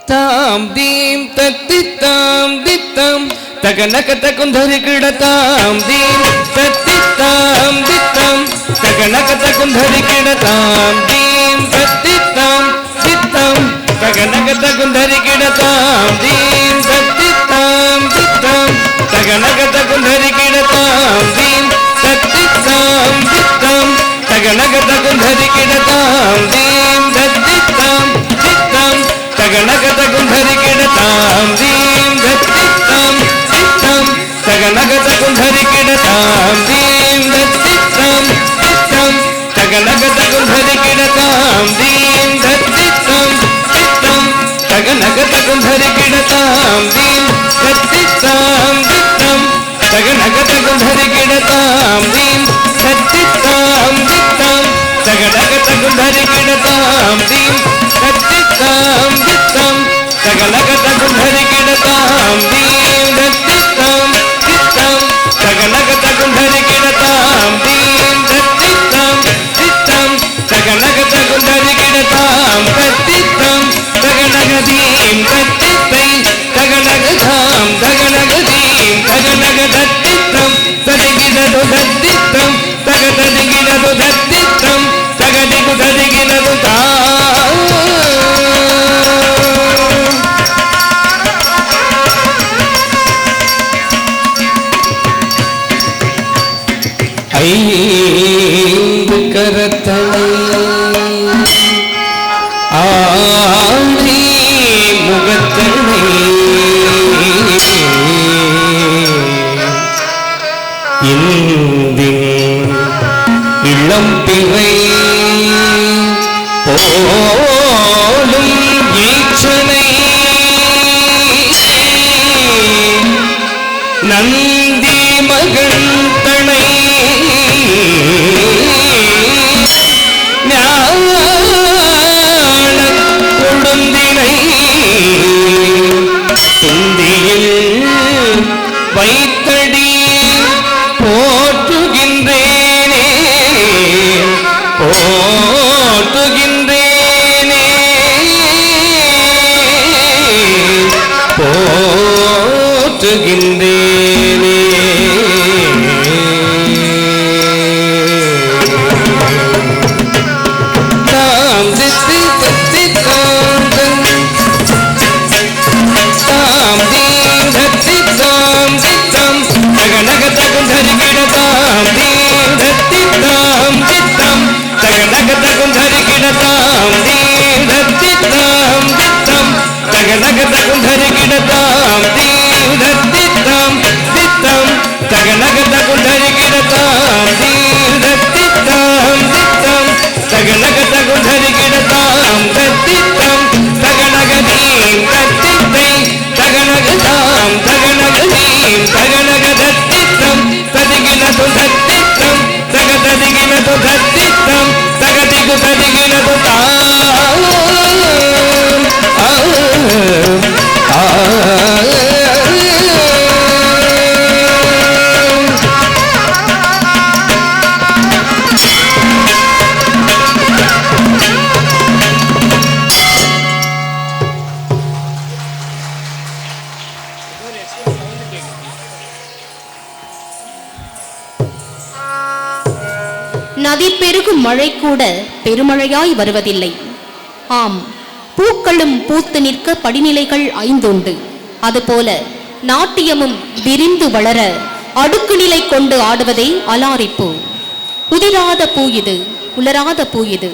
தாம் தீம் தத்தி தாம் தித்தம் தகனகத குந்தரி கிடதாம் தீம் தத்தி தாம் தித்தம் தகனகத குந்தரி கிடதாம் தீம் தத்தி தாம் தித்தம் தகனகத குந்தரி கிடதாம் தீம் தத்தி தாம் தித்தம் தகனகத குந்தரி கிடதாம் தீம் தத்தி தாம் தித்தம் தகனகத குந்தரி கிடதாம் தீம் தத்தி தாம் தித்தம் தகனகத குந்தரி கிடதாம் தீம் தத்தி தாம் தித்தம் தகனகத குந்தரி கிடதாம் தீம் தத்தி தாம் தித்தம் தகனகத குந்தரி கிடதாம் தீம் தத்தி தாம் தித்தம் தகனகத குந்தரி கிடதாம் தீம் தத்தி தாம் தித்தம் தகனகத குந்தரி கிடதாம் தீம் தத்தி தாம் தித்தம் தகனகத குந்தரி கிடதாம் தீம் தத்தி தாம் தித்தம் தகனகத குந்தரி கிடதாம் தீம் தத்தி தாம் தித்தம் தகனகத குந்தரி கிடதாம் தீம் தத்தி தாம் தித்தம் தகனகத குந்தரி கிடதாம் தத்தி தாம் தகனகதீம் தத்தித்தை தகனகதாம் தகனகதீம் தகனகதத்தித்தம் ததிகினது தத்தித்தம் தகததிகினது தத்தித்தம் தகதிகு ததிகினது தா ஐந்து கரத்தனை ஆழி முகத்தனை இந்தின் இளம் பிறை போலும் ஈச்சனை நந்தி மகன் தனை கொழுந்தினை துந்தியில் வைத்தடி போற்றுகின்றேனே போற்றுகின்றேனே போற்றுகின்றேனே. தாம் தித்தி தத்தி தாம் தாம் தீம் தத்தி தாம் தித்தம் தகனகத குந்தரி கிடதாம் தீம் தத்தி தாம் தித்தம் தகனகத குந்தரி கிடதாம் தீம் தத்தி தாம் தித்தம் தகனகத குந்தரி கிடதாம் தீம் தத்தி தாம் தித்தம் தகனகத குந்தரி கிடதாம் தீம் தத்தி தாம் தித்தம் தகனகத குந்தரி கிடதாம் தத்தித்தம் தகனகதீம் தத்தித்தை தகனகதாம் தகனகதீம் தகனகதத்தித்தம் ததிகினது தத்தித்தம் தகததிகினது தத்தித்தம் தகதிகு ததிகினது தாம் நதி பெருகும் மழை கூட பெருமழையாய் வருவதில்லை. ஆம், பூக்களும் பூத்து நிற்க படிநிலைகள் 5 உண்டு. அதுபோல நாட்டியமும் விரிந்து வளர அடுக்கு நிலை கொண்டு ஆடுவதே அலாரிப்பூ. உதிராத பூ இது, உலராத பூ இது,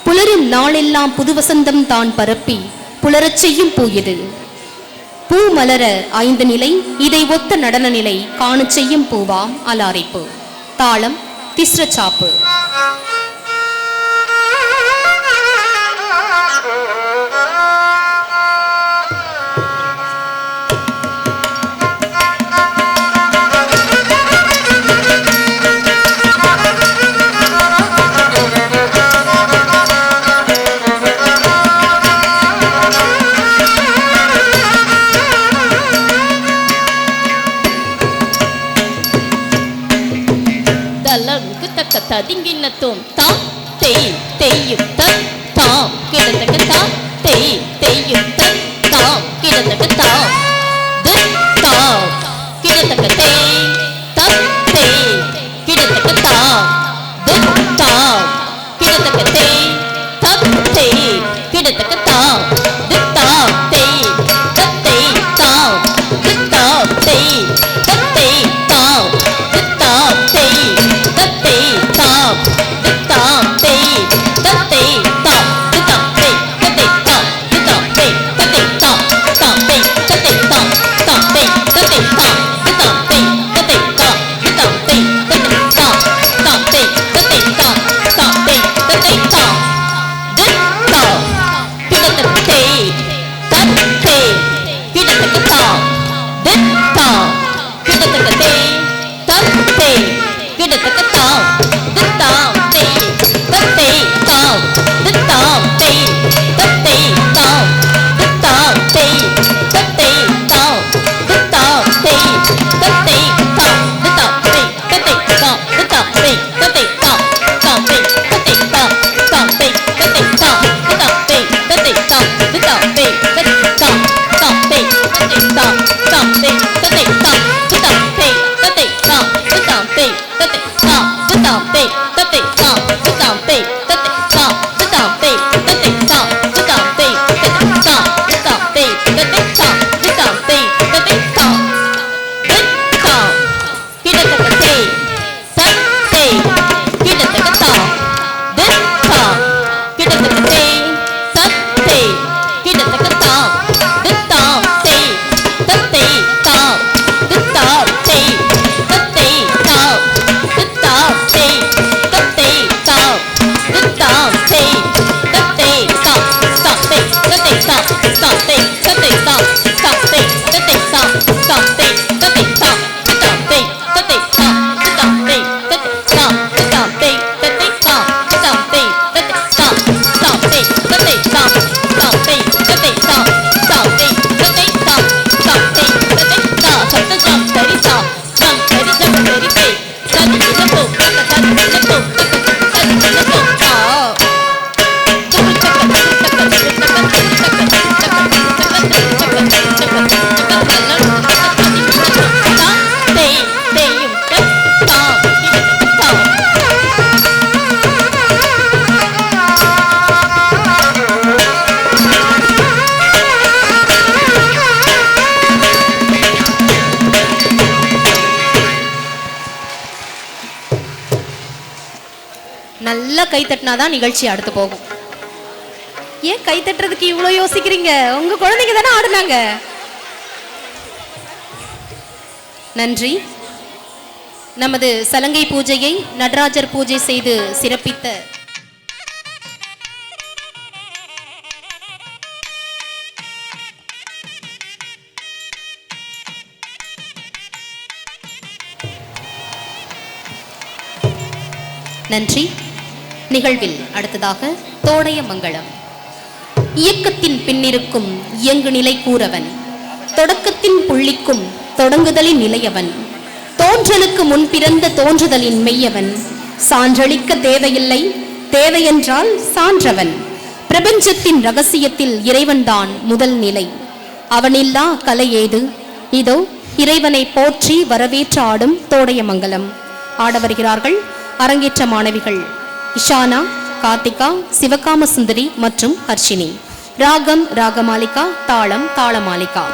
புலரும் நாளெல்லாம் புது வசந்தம் தான் பரப்பி புலரச் செய்யும் பூ இது. பூ மலர 5 நிலை, இதை ஒத்த நடன நிலை காணச் செய்யும் பூவாம் அலாரிப்பூ. தாளம் திஸ்ர சாப்பு. ததிங்கினத்தும் தாம் தேய் தேயும் தன் தாம் கிடந்தக தாம் தேய் தேயும் தன் தாம் கிடந்தக தாம் தாம் கிடந்தக தேய் தன் தேய் கிடந்தக தாம் தாம் கிடந்தக தேய் தன் தேய் கிடந்தக தாம் தாம் தேய் தன் தேய் தாம் தாம் தேய் தன் தேய் தாம் தாம் தேய் நல்லா கை தட்டினாதான் நிகழ்ச்சி அடுத்து போகும். ஏன் கை தட்டுறதுக்கு இவ்வளோ யோசிக்கிறீங்க? உங்க குழந்தைங்க தானே ஆடுனாங்க. நன்றி. நமது சலங்கை பூஜையை நடராஜர் பூஜை செய்து சிறப்பித்த நன்றி. நிகழ்வில் அடுத்ததாக தோடைய மங்களம். இயக்கத்தின் பின்னிருக்கும் இயங்கு நிலை கூறவன், தொடக்கத்தின் புள்ளிக்கும் தொடங்குதலின் நிலையவன், தோன்றலுக்கு முன் பிறந்த தோன்றுதலின் மெய்யவன், சான்றளிக்க தேவையில்லை தேவையென்றால் சான்றவன், பிரபஞ்சத்தின் ரகசியத்தில் இறைவன்தான் முதல் நிலை, அவனில்லா கலை ஏது. இதோ இறைவனை போற்றி வரவேற்று ஆடும் தோடைய மங்கலம் ஆட வருகிறார்கள் அரங்கேற்ற மாணவிகள் இஷானா, கார்த்திகா, சிவகாம சுந்தரி மற்றும் ஹர்ஷினி. ராகம் ராகமாலிகா, தாளம் தாளமாலிகா.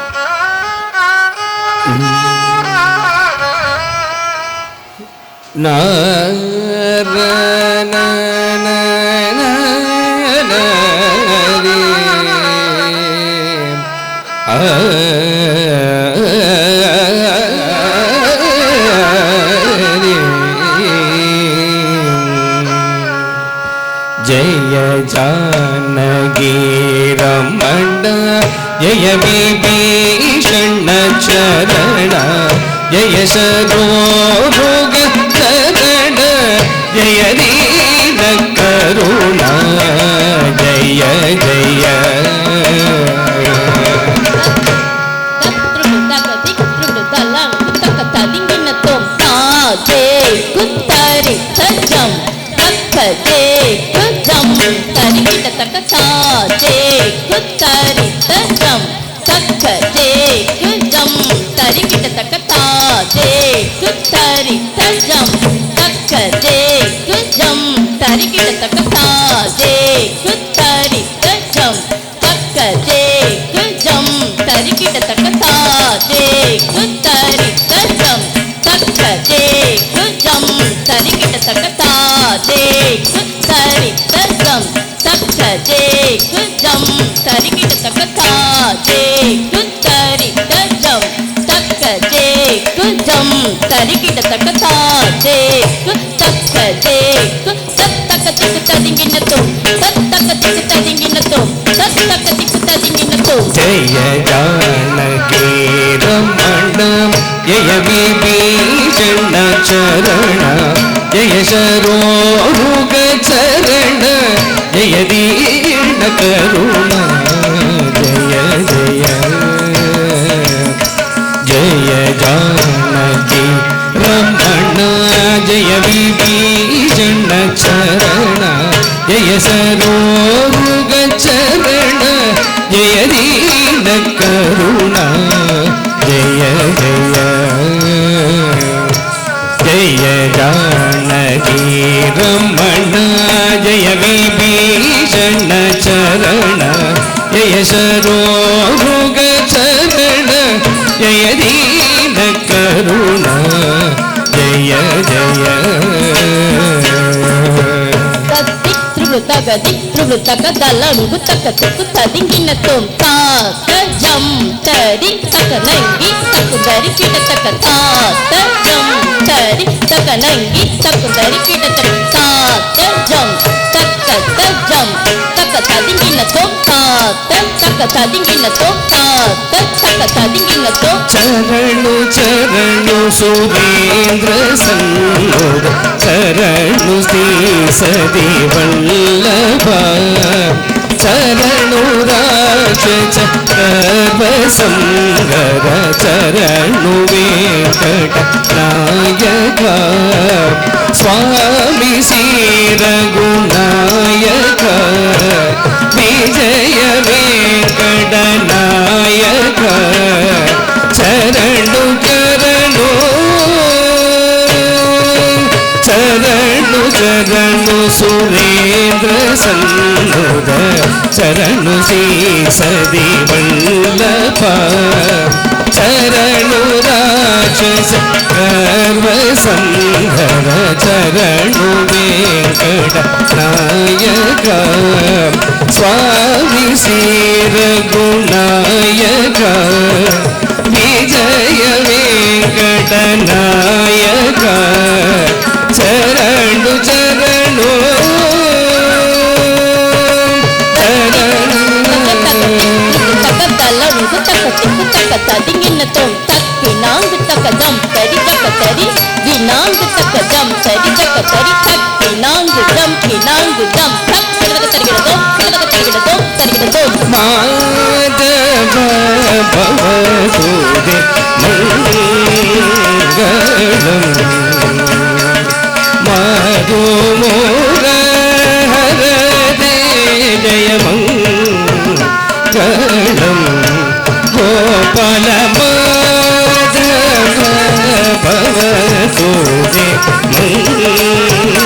जय जानकी रमण जय विभीषण चरण जय सरोरुग चरण जय दीन करुणा जय जय जय जानकी रमण जय विभीषण चरण जय सरोरुग चरण जय दीन करुणा जय जय जय जानकी रमण जय विभीषण चरण जय सरोरुग चरण जय दीन करुणा जय जय जय जानकी रमण जय विभीषण चरण जय सरोरुग चरण जय दीन करुणा जय जय త్రివృతక దళంగు తక తకు తదింగిన తోం తాత జం తరి తక నంగి తకు దరి కిట తక తాత జం తరి తక నంగి తకు దరి కిట తక తాత జం తక జం తక తదింగిన తోం తాత తక తదింగిన తోం తాత తక తదింగిన తోం చరణు చరణు సురేంద్ర సన్నుద చరణు శ్రీ సది వల్లభ చరణు రాక్ష సంగర చరణు వెంకట నాయక స్వామి శ్రీ రఘునాయక విజయ వెంకట నాయక చరణు చరణు చరణు చరణు సురేంద్ర సన్నుద చరణు శ్రీ సది వల్లభ చరణు రాక్షస గర్వ సంహర చరణు వెంకట నాయక స్వామి శ్రీ రఘునాయక విజయ వెంకట నాయక చరణు చరణు తదింగిన తోం తక్కి నాంగు తక జం తరి తక తరి వినాంగు తక జం తరి తక తరి తక్కి నాంగు జం కి నాంగు జం తక్ తరిగడ తరిగడదో తరిగడ తరిగడదో తరిగడదో మాధవ భవతుదే మంగళం మధుమోర హరదే జయ మంగళం గోపాల మాధవ భవతుదే మంగళం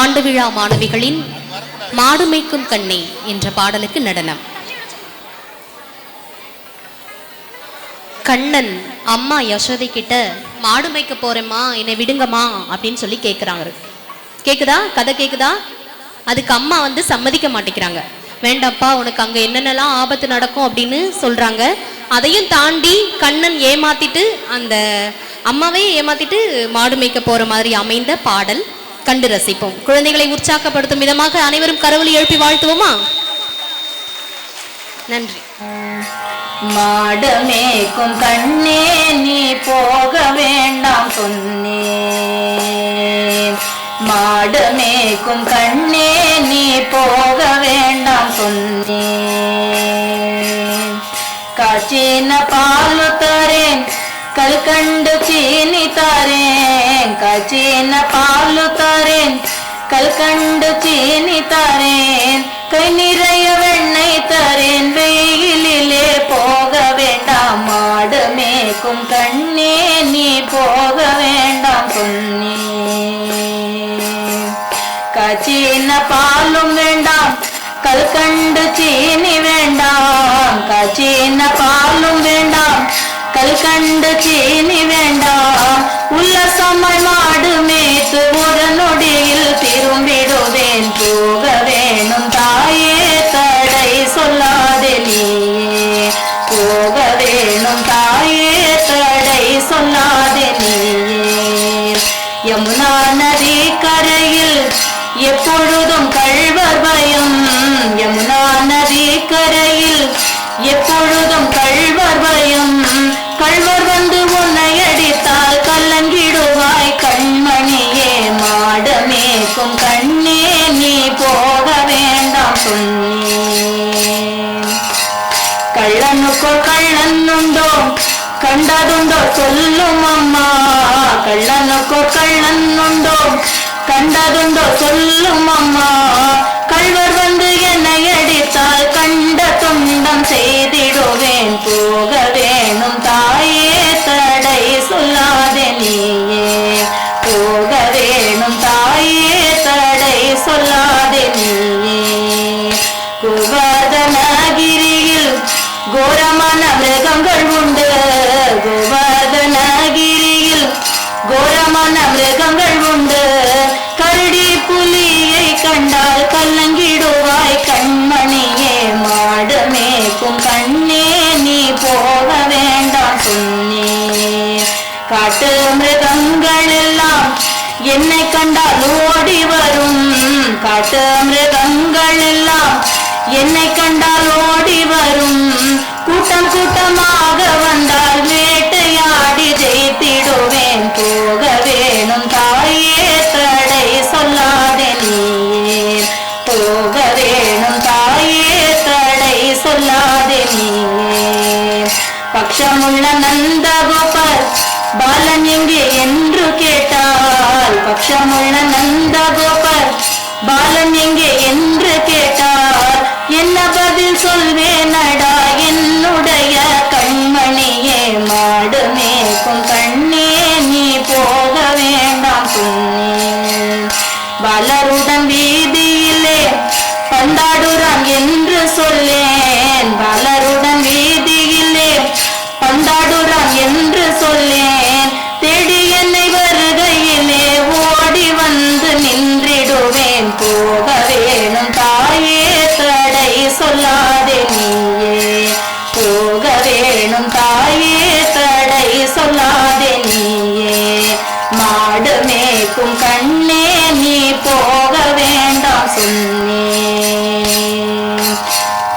ஆண்டு விழா மாணவிகளின் மாடு மேய்க்கும் கண்ணே என்ற பாடலுக்கு நடனம். கண்ணன் அம்மா யசோதை கிட்ட மாடு மேய்க்க போறேம்மா, என்னை விடுங்கம்மா அப்படின்னு சொல்லி கேட்குறாங்க. கேக்குதா? கதை கேக்குதா? அதுக்கு அம்மா சம்மதிக்க மாட்டேங்கிறாங்க. வேண்டாப்பா, உனக்கு அங்கே என்னென்னலாம் ஆபத்து நடக்கும் அப்படின்னு சொல்றாங்க. அதையும் தாண்டி கண்ணன் ஏமாத்திட்டு அந்த அம்மாவே ஏமாத்திட்டு மாடு மேய்க்க போற மாதிரி அமைந்த பாடல் கண்டு ரசிப்போம். குழந்தைகளை உற்சாகப்படுத்தும் விதமாக அனைவரும் கரவொலி எழுப்பி வாழ்த்துவோமா? நன்றி. மாடு மேய்க்கும் கண்ணே நீ போக வேண்டாம் சொன்னேன், மாடு மேய்க்கும் கண்ணே நீ போக வேண்டாம் சொன்னேன். காய்ச்சின பால் தரேன், கல்கண்டு சீனி தரேன், காய்ச்சின பால் தரேன், கல்கண்டு சீனி தரேன், கை நிறைய வெண்ணெய் தரேன், வெயிலிலே போக வேண்டாம் மாடு மேய்க்கும் கண்ணே நீ போக வேண்டாம் சொன்னேன். காய்ச்சின பாலும் வேண்டாம், கல்கண்டு சீனி வேண்டாம், காய்ச்சின பாலும் வேண்டாம், கல்கண்டு சீனி வேண்டாம். உல்லாசமாய் மாடு மேய்த்து ஒரு நொடியில் திரும்பிடுவேன், போக வேணும் தாயே தடை சொல்லாதே நீயே, போக வேணும் தாயே தடை சொல்லாதே நீயே. யமுனா நதி கரையில் எப்பொழுதும் கள்வர் பயம், யமுனா நதி கரையில் எப்பொழுதும் கள்வர் பயம். கள்வர் உன்னை அடித்தால் கலங்கிடுவாய் கண்மணியே, மாடு மேய்க்கும் கண்ணே நீ போக வேண்டாம் சொன்னேன். கள்ளனுக்கோ கள்ளன் உண்டோ கண்டதுண்டோ சொல்லும் அம்மா, கள்ளனுக்கோ கள்ளன் உண்டோ கண்டதுண்டோ சொல்லும் அம்மா. கள்வர் என்னை அடித்தால் கண்ட துண்டம் செய்திடுவேன், போக வேணும் தாயே தடை சொல்லாதே நீயே, போக வேணும் தாயே தடை சொல்லாதே நீயே. கோவர்தனகிரியில் கோரமான மிருகங்கள் உண்டு, கோவர்தனகிரியில் கோரமான மிருகங்கள் உண்டு. கரடி புலியை கண்டால் கலங்கிடுவாய் கண்மணியே, மாடு மேய்க்கும் கண்ணே நீ போக வேண்டாம் சொன்னேன். காட்டு மிருகங்கள் எல்லாம் என்னை கண்டால் ஓடி வரும், காட்டு மிருகங்கள் எல்லாம் என்னை கண்டால் ஓடி வரும். கூட்டம் கூட்டமாக வந்தால் வேட்டையாடி ஜெயித்திடுவேன், போக வேணும் தாயே தடை சொல்லாதே நீயே, போக வேணும் தாயே தடை சொல்லாதே நீயே. பக்ஷமுள்ள நந்தகோபர் பாலன் எங்கே என்று கேட்டால், பக்ஷமுள்ள நந்தகோபர் பாலன் எங்கே என்று கேட்டால் என்ன பதில் சொல்வேனடா என்னுடைய கண்மணியே, மாடு மேய்க்கும் கண்ணே நீ போக வேண்டாம் சொன்னேன். பாலருடன் வீதியிலே பந்தாடுறான் என்று சொல்லேன், பாலருடன் வீதியிலே பந்தாடுறான் என்று சொல்லேன். தேடி என்னை வருகையிலே ஓடி வந்து நின்றிடுவேன், போக வேணும் தாயே தடை சொல்லாதே நீயே, போக வேணும் தாயே தடை சொல்லாதே நீயே. மாடு மேய்க்கும் கண்ணே நீ போக வேண்டாம் சொன்னேன்,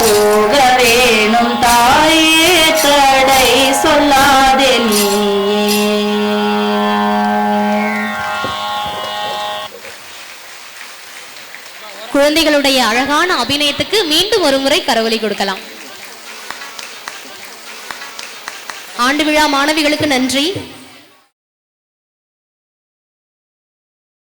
போக வேணும் தாயே தடை சொல்லாதே நீயே. குழந்தைகளுடைய அழகான அபிநயத்துக்கு மீண்டும் ஒரு முறை கரவொலி கொடுக்கலாம். ஆண்டு விழா மாணவிகளுக்கு நன்றி.